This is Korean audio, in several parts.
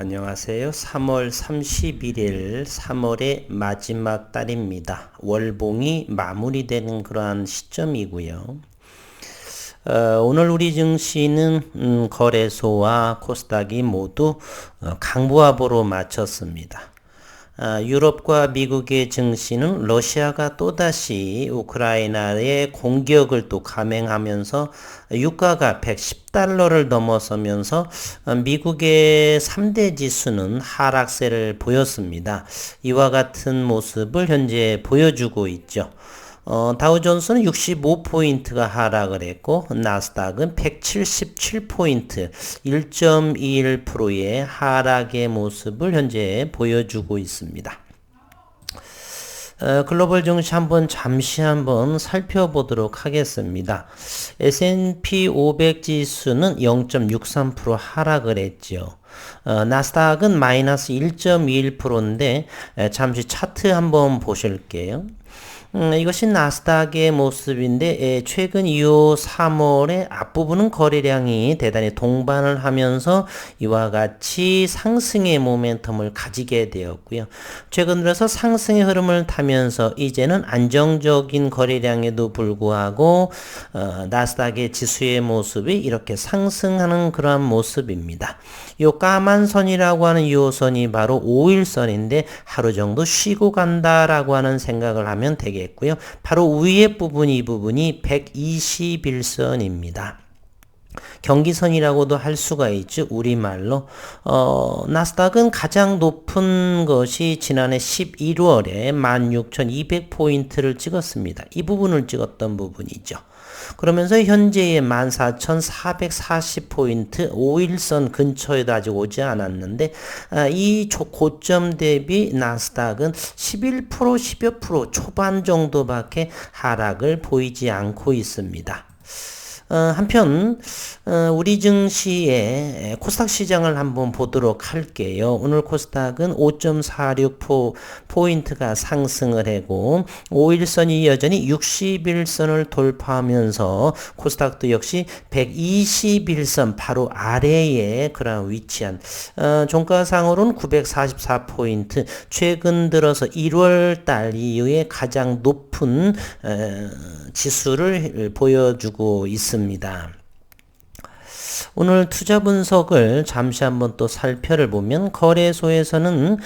안녕하세요. 3월 31일 3월의 마지막 달입니다. 월봉이 마무리되는 그러한 시점이고요. 오늘 우리 증시는 거래소와 코스닥이 모두 강보합으로 마쳤습니다. 유럽과 미국의 증시는 러시아가 또다시 우크라이나의 공격을 또 감행하면서 유가가 110달러를 넘어서면서 미국의 3대 지수는 하락세를 보였습니다. 이와 같은 모습을 현재 보여주고 있죠. 다우존스는 65포인트가 하락을 했고 나스닥은 177포인트 1.21%의 하락의 모습을 현재 보여주고 있습니다. 글로벌 증시 잠시 한번 살펴보도록 하겠습니다. S&P 500 지수는 0.63% 하락을 했죠. 나스닥은 마이너스 1.21%인데 잠시 차트 한번 보실게요. 이것이 나스닥의 모습인데 최근 이후 3월에 앞부분은 거래량이 대단히 동반을 하면서 이와 같이 상승의 모멘텀을 가지게 되었고요. 최근 들어서 상승의 흐름을 타면서 이제는 안정적인 거래량에도 불구하고 나스닥의 지수의 모습이 이렇게 상승하는 그러한 모습입니다. 요 까만 선이라고 하는 이 선이 바로 5일선인데 하루 정도 쉬고 간다라고 하는 생각을 하면 되겠고요. 바로 위에 부분 이 부분이 121선입니다. 경기선이라고도 할 수가 있죠. 우리말로. 나스닥은 가장 높은 것이 지난해 11월에 16,200포인트를 찍었습니다. 이 부분을 찍었던 부분이죠. 그러면서 현재의 14,440포인트 5일선 근처에도 아직 오지 않았는데 이 고점 대비 나스닥은 11% 10여 프로 초반 정도밖에 하락을 보이지 않고 있습니다. 한편 우리 증시의 코스닥 시장을 한번 보도록 할게요. 오늘 코스닥은 5.46포인트가 상승을 하고 5일선이 여전히 61선을 돌파하면서 코스닥도 역시 121선 바로 아래에 그런 위치한 종가상으로는 944포인트 최근 들어서 1월달 이후에 가장 높은 지수를 보여주고 있습니다. 오늘 투자 분석을 잠시 한번 또 살펴보면 거래소에서는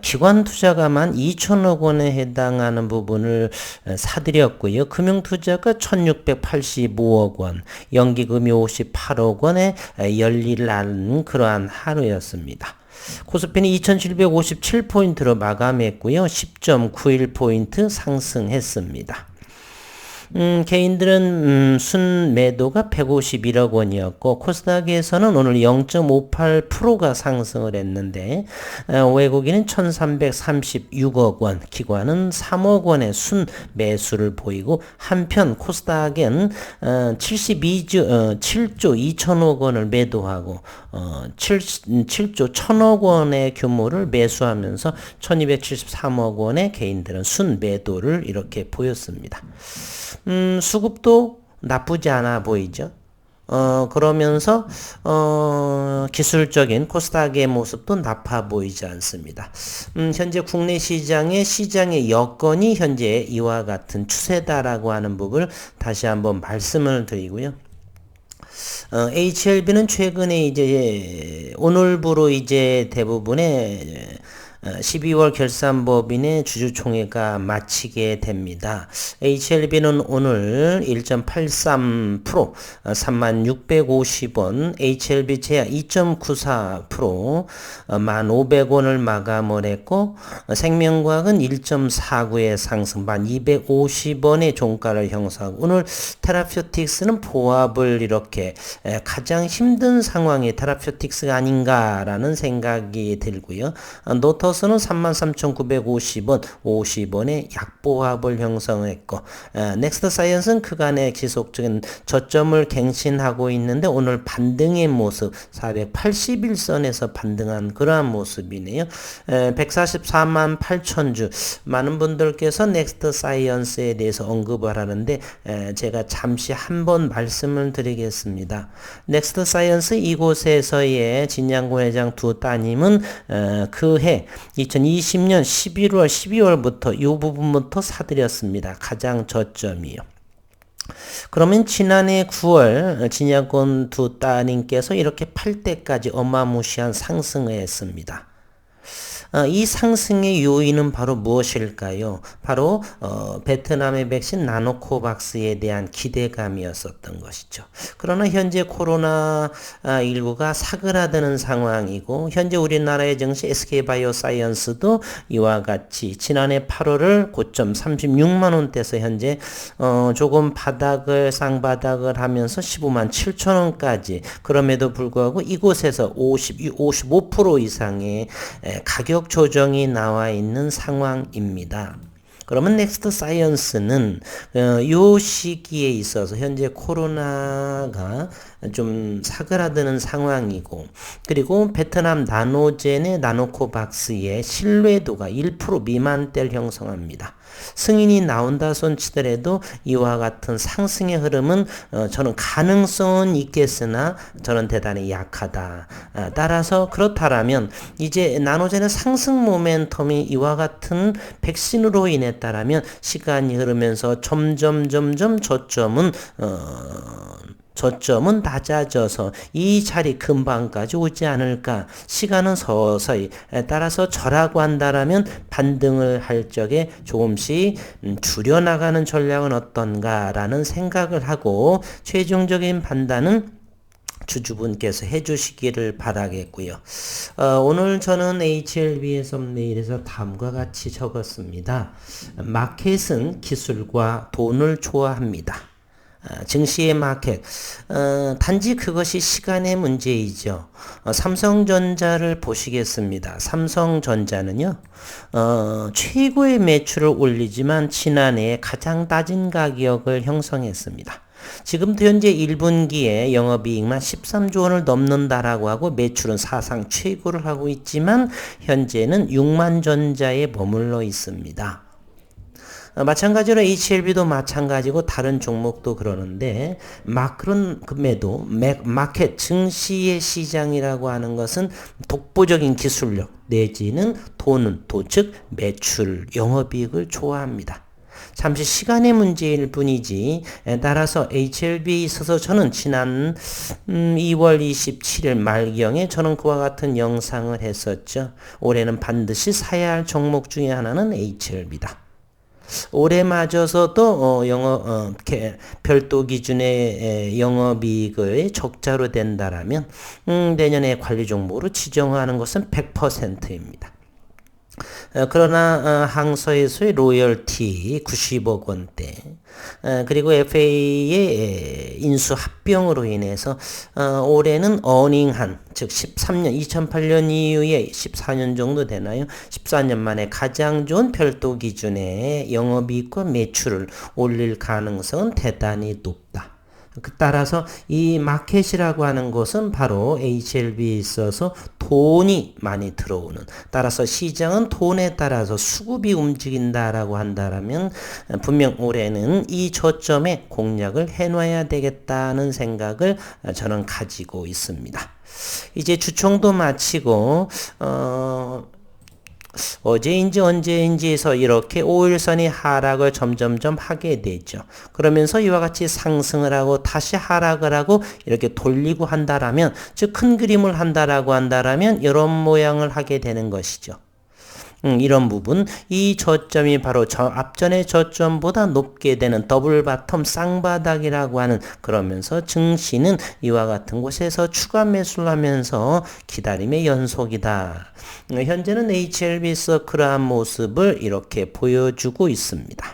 기관 투자가만 2천억 원에 해당하는 부분을 사들였고요. 금융투자가 1685억 원, 연기금이 58억 원에 열일하는 그러한 하루였습니다. 코스피는 2757포인트로 마감했고요. 10.91포인트 상승했습니다. 개인들은 순매도가 151억 원이었고 코스닥에서는 오늘 0.58%가 상승을 했는데 외국인은 1336억 원, 기관은 3억 원의 순매수를 보이고 한편 코스닥은 7조 2천억 원을 매도하고 7조 1000억 원의 규모를 매수하면서 1273억 원의 개인들은 순매도를 이렇게 보였습니다. 수급도 나쁘지 않아 보이죠. 그러면서 기술적인 코스닥의 모습도 나빠 보이지 않습니다. 현재 국내 시장의 여건이 현재 이와 같은 추세다라고 하는 부분을 다시 한번 말씀을 드리고요. HLB는 최근에 이제 오늘부로 이제 대부분의 12월 결산법인의 주주총회가 마치게 됩니다. HLB는 오늘 1.83%, 3650원, HLB 제야 2.94%, 1500원을 마감을 했고, 생명과학은 1.49의 상승, 1250원의 종가를 형성하고, 오늘 테라퓨틱스는 보합을 이렇게 가장 힘든 상황이 테라퓨틱스가 아닌가라는 생각이 들고요. 노터 플러스는 33,950원, 50원의 약보합을 형성했고, 넥스트 사이언스는 그간의 지속적인 저점을 갱신하고 있는데 오늘 반등의 모습, 481선에서 반등한 그러한 모습이네요. 144만 8천 주. 많은 분들께서 넥스트 사이언스에 대해서 언급을 하는데 제가 잠시 한번 말씀을 드리겠습니다. 넥스트 사이언스 이곳에서의 진양군 회장 두 따님은 그해 2020년 11월, 12월부터 이 부분부터 사들였습니다. 가장 저점이요. 그러면 지난해 9월 진양군 두 따님께서 이렇게 팔 때까지 어마무시한 상승을 했습니다. 이 상승의 요인은 바로 무엇일까요? 바로 베트남의 백신 나노코박스에 대한 기대감이었었던 것이죠. 그러나 현재 코로나19가 사그라드는 상황이고 현재 우리나라의 증시 SK바이오사이언스도 이와 같이 지난해 8월을 고점 36만 원대에서 현재 조금 쌍바닥을 하면서 15만 7천 원까지, 그럼에도 불구하고 이곳에서 55% 이상의 가격 조정이 나와 있는 상황입니다. 그러면 넥스트 사이언스는 이 시기에 있어서 현재 코로나가 좀 사그라드는 상황이고, 그리고 베트남 나노젠의 나노코박스의 신뢰도가 1% 미만대를 형성합니다. 승인이 나온다 손치더라도 이와 같은 상승의 흐름은 저는 가능성은 있겠으나 저는 대단히 약하다. 따라서 그렇다라면 이제 나노젠의 상승 모멘텀이 이와 같은 백신으로 인했다라면 시간이 흐르면서 점점 저점은 낮아져서 이 자리 근방까지 오지 않을까. 시간은 서서히, 따라서 저라고 한다라면 반등을 할 적에 조금씩 줄여나가는 전략은 어떤가라는 생각을 하고 최종적인 판단은 주주분께서 해주시기를 바라겠고요. 오늘 저는 HLB의 썸네일에서 다음과 같이 적었습니다. 마켓은 기술과 돈을 좋아합니다. 증시의 마켓, 단지 그것이 시간의 문제이죠. 삼성전자를 보시겠습니다. 삼성전자는요, 최고의 매출을 올리지만 지난해 가장 낮은 가격을 형성했습니다. 지금도 현재 1분기에 영업이익만 13조 원을 넘는다라고 하고 매출은 사상 최고를 하고 있지만 현재는 6만 전자에 머물러 있습니다. 마찬가지로 HLB도 마찬가지고 다른 종목도 그러는데, 그런 매도, 마켓, 증시의 시장이라고 하는 것은 독보적인 기술력 내지는 즉 매출, 영업이익을 좋아합니다. 잠시 시간의 문제일 뿐이지, 따라서 HLB에 있어서 저는 지난 2월 27일 말경에 저는 그와 같은 영상을 했었죠. 올해는 반드시 사야 할 종목 중에 하나는 HLB다. 올해마저서도 별도 기준의 영업이익을 적자로 된다라면 내년에 관리 종목으로 지정하는 것은 100%입니다. 그러나 항소에서의 로열티 90억 원대, 그리고 FA의 인수 합병으로 인해서 올해는 어닝한, 즉 13년 2008년 이후에 14년 정도 되나요? 14년 만에 가장 좋은 별도 기준의 영업이익과 매출을 올릴 가능성은 대단히 높다. 따라서 이 마켓이라고 하는 것은 바로 HLB에 있어서 돈이 많이 들어오는, 따라서 시장은 돈에 따라서 수급이 움직인다라고 한다면 분명 올해는 이 저점에 공략을 해놔야 되겠다는 생각을 저는 가지고 있습니다. 이제 주총도 마치고 어제인지 언제인지에서 이렇게 5일선이 하락을 점점점 하게 되죠. 그러면서 이와 같이 상승을 하고 다시 하락을 하고 이렇게 돌리고 한다라면, 즉 큰 그림을 한다라고 한다라면 이런 모양을 하게 되는 것이죠. 이런 부분, 이 저점이 바로 앞전의 저점보다 높게 되는 더블 바텀 쌍바닥이라고 하는, 그러면서 증시는 이와 같은 곳에서 추가 매수를 하면서 기다림의 연속이다. 현재는 HLB 서클한 모습을 이렇게 보여주고 있습니다.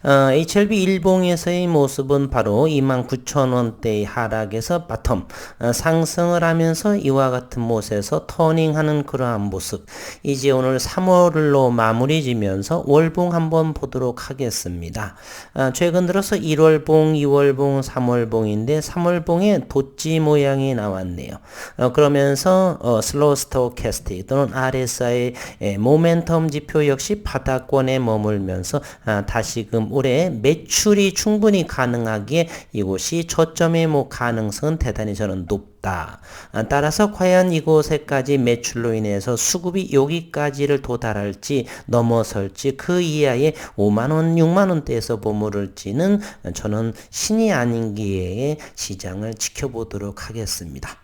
HLB 일봉에서의 모습은 바로 29,000원대의 하락에서 바텀, 상승을 하면서 이와 같은 모습에서 터닝하는 그러한 모습. 이제 오늘 3월로 마무리 지면서 월봉 한번 보도록 하겠습니다. 최근 들어서 1월봉, 2월봉, 3월봉인데 3월봉에 도치 모양이 나왔네요. 그러면서 슬로우 스토캐스틱 또는 RSI 모멘텀 지표 역시 바닥권에 머물면서 다시금 올해 매출이 충분히 가능하기에 이곳이 저점의 가능성은 대단히 저는 높다. 따라서 과연 이곳에까지 매출로 인해서 수급이 여기까지를 도달할지 넘어설지 그 이하의 5만원, 6만원대에서 머무를지는 저는 신이 아닌 기회에 시장을 지켜보도록 하겠습니다.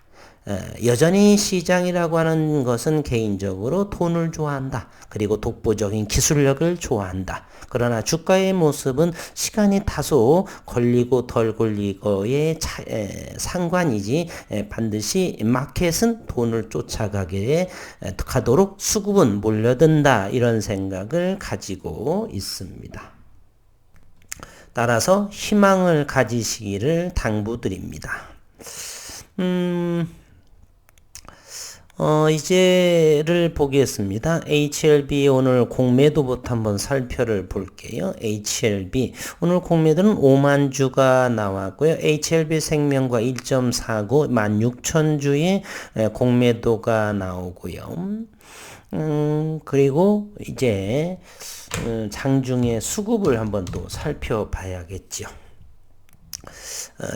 여전히 시장이라고 하는 것은 개인적으로 돈을 좋아한다. 그리고 독보적인 기술력을 좋아한다. 그러나 주가의 모습은 시간이 다소 걸리고 덜 걸리고의 상관이지 반드시 마켓은 돈을 쫓아가게 가도록 수급은 몰려든다. 이런 생각을 가지고 있습니다. 따라서 희망을 가지시기를 당부드립니다. 이제를 보겠습니다. HLB 오늘 공매도부터 한번 살펴를 볼게요. HLB 오늘 공매도는 5만 주가 나왔고요. HLB 생명과 1.49 16,000주의 공매도가 나오고요. 그리고 이제 장중에 수급을 한번 또 살펴봐야겠죠.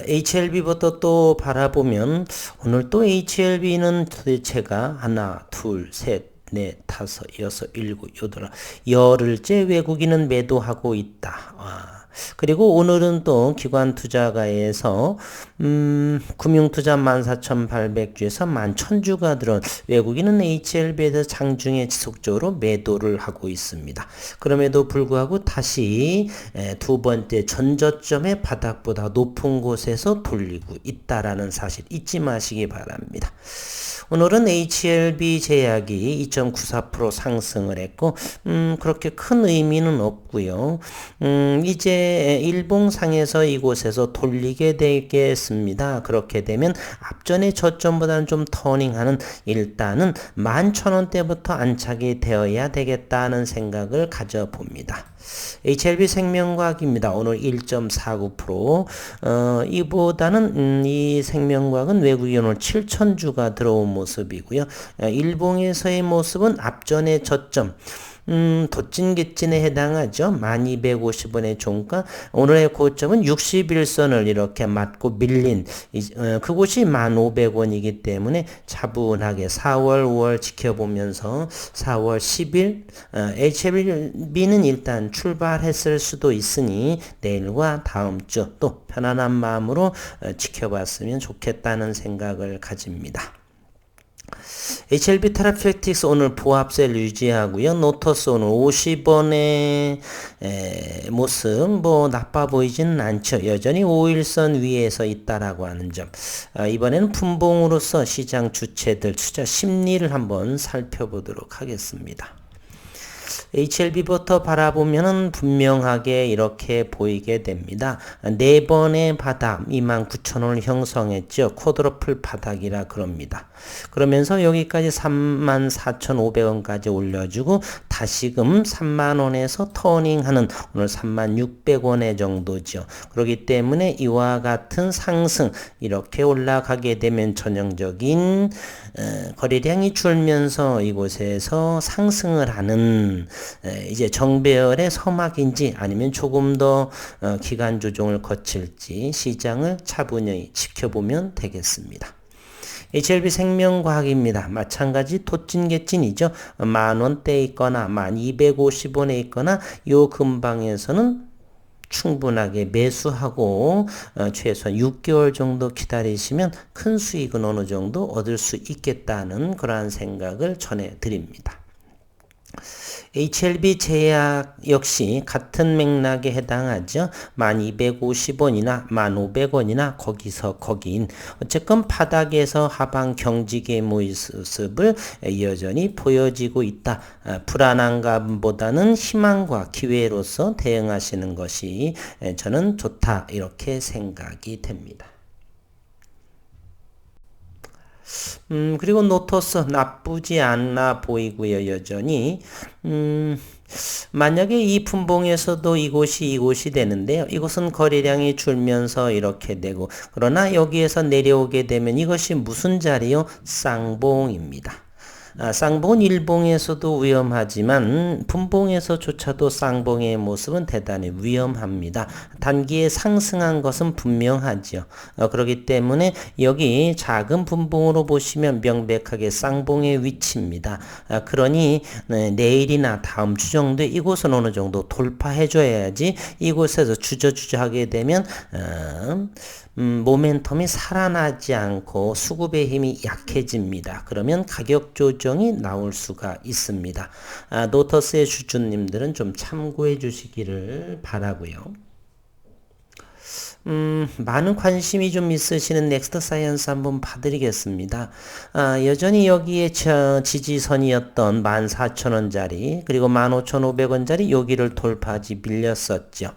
HLB부터 또 바라보면 오늘 또 HLB는 도대체가 하나, 둘, 셋, 넷, 다섯, 여섯, 일곱, 여덟, 열흘째 외국인은 매도하고 있다. 그리고 오늘은 또 기관투자가에서 금융투자 14,800주에서 11,000주가 들어온 외국인은 HLB에서 장중에 지속적으로 매도를 하고 있습니다. 그럼에도 불구하고 다시 두 번째 전저점의 바닥보다 높은 곳에서 돌리고 있다라는 사실 잊지 마시기 바랍니다. 오늘은 HLB 제약이 2.94% 상승을 했고 그렇게 큰 의미는 없고요. 이제 일봉상에서 이곳에서 돌리게 되겠습니다. 그렇게 되면 앞전의 저점보다는 좀 터닝하는 일단은 11,000원대부터 안착이 되어야 되겠다는 생각을 가져봅니다. HLB 생명과학입니다. 오늘 1.49%. 이보다는 이 생명과학은 외국인 오늘 7,000주가 들어온 모습이고요. 일봉에서의 모습은 앞전의 저점. 도찐개찐에 해당하죠. 1250원의 종가. 오늘의 고점은 61선을 이렇게 맞고 밀린 그곳이 1500원이기 때문에 차분하게 4월, 5월 지켜보면서 4월 10일 HLB는 일단 출발했을 수도 있으니 내일과 다음 주 또 편안한 마음으로 지켜봤으면 좋겠다는 생각을 가집니다. HLB 테라피틱스 오늘 보합세를 유지하고요. 노터스 오늘 50원의 모습 뭐 나빠 보이지는 않죠. 여전히 5일선 위에서 있다라고 하는 점. 이번에는 분봉으로서 시장 주체들 투자 심리를 한번 살펴보도록 하겠습니다. HLB부터 바라보면은 분명하게 이렇게 보이게 됩니다. 네 번의 바닥 29,000원을 형성했죠. 쿼드러플 바닥이라 그럽니다. 그러면서 여기까지 34,500원까지 올려주고 다시금 3만원에서 터닝하는 오늘 36,000원의 정도죠. 그렇기 때문에 이와 같은 상승 이렇게 올라가게 되면 전형적인 거래량이 줄면서 이곳에서 상승을 하는 이제 정배열의 서막인지 아니면 조금 더 기간 조정을 거칠지 시장을 차분히 지켜보면 되겠습니다. HLB 생명과학입니다. 마찬가지 도찐개찐이죠. 만원대에 있거나 1250원에 있거나 요 근방에서는 충분하게 매수하고 최소한 6개월 정도 기다리시면 큰 수익은 어느 정도 얻을 수 있겠다는 그러한 생각을 전해드립니다. HLB 제약 역시 같은 맥락에 해당하죠. 1250원이나 1500원이나 거기서 거기인 어쨌건 바닥에서 하방 경직의 모습을 여전히 보여지고 있다. 불안함보다는 희망과 기회로서 대응하시는 것이 저는 좋다 이렇게 생각이 됩니다. 그리고 노토스 나쁘지 않아 보이고요, 여전히. 만약에 이 분봉에서도 이곳이 되는데요. 이곳은 거래량이 줄면서 이렇게 되고, 그러나 여기에서 내려오게 되면 이것이 무슨 자리요? 쌍봉입니다. 쌍봉은 일봉에서도 위험하지만 분봉에서조차도 쌍봉의 모습은 대단히 위험합니다. 단기에 상승한 것은 분명하죠. 그렇기 때문에 여기 작은 분봉으로 보시면 명백하게 쌍봉의 위치입니다. 그러니 내일이나 다음 주 정도에 이곳은 어느 정도 돌파해 줘야지 이곳에서 주저주저 하게 되면 모멘텀이 살아나지 않고 수급의 힘이 약해집니다. 그러면 가격 조정이 나올 수가 있습니다. 노터스의 주주님들은 좀 참고해 주시기를 바라고요. 많은 관심이 좀 있으시는 넥스트 사이언스 한번 봐드리겠습니다. 여전히 여기에 지지선이었던 14,000원짜리 그리고 15,500원짜리 여기를 돌파하지 밀렸었죠.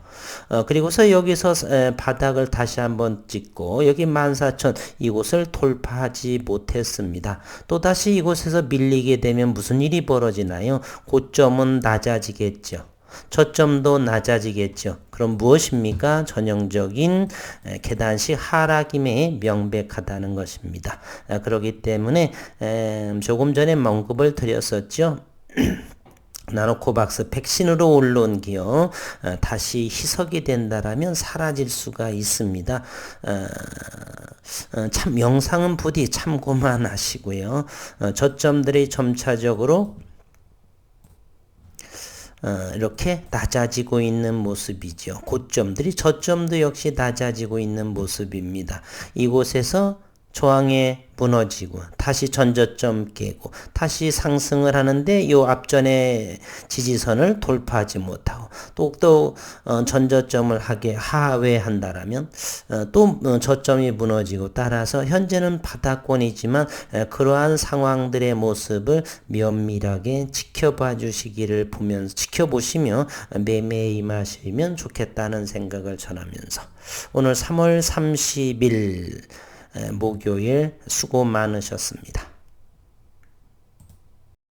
그리고서 여기서 바닥을 다시 한번 찍고 여기 14,000 이곳을 돌파하지 못했습니다. 또다시 이곳에서 밀리게 되면 무슨 일이 벌어지나요? 고점은 낮아지겠죠. 저점도 낮아지겠죠. 그럼 무엇입니까? 전형적인 계단식 하락임에 명백하다는 것입니다. 그렇기 때문에 조금 전에 언급을 드렸었죠. 나노코박스 백신으로 올라온 기업 다시 희석이 된다라면 사라질 수가 있습니다. 참 영상은 부디 참고만 하시고요. 저점들이 점차적으로 이렇게 낮아지고 있는 모습이죠. 고점들이 저점도 역시 낮아지고 있는 모습입니다. 이곳에서 저항에 무너지고 다시 전저점 깨고 다시 상승을 하는데 요 앞전에 지지선을 돌파하지 못하고 또 전저점을 하회한다라면 또 저점이 무너지고 따라서 현재는 바닥권이지만 그러한 상황들의 모습을 면밀하게 지켜봐 주시기를 지켜보시며 매매에 임하시면 좋겠다는 생각을 전하면서 오늘 3월 30일 목요일 수고 많으셨습니다.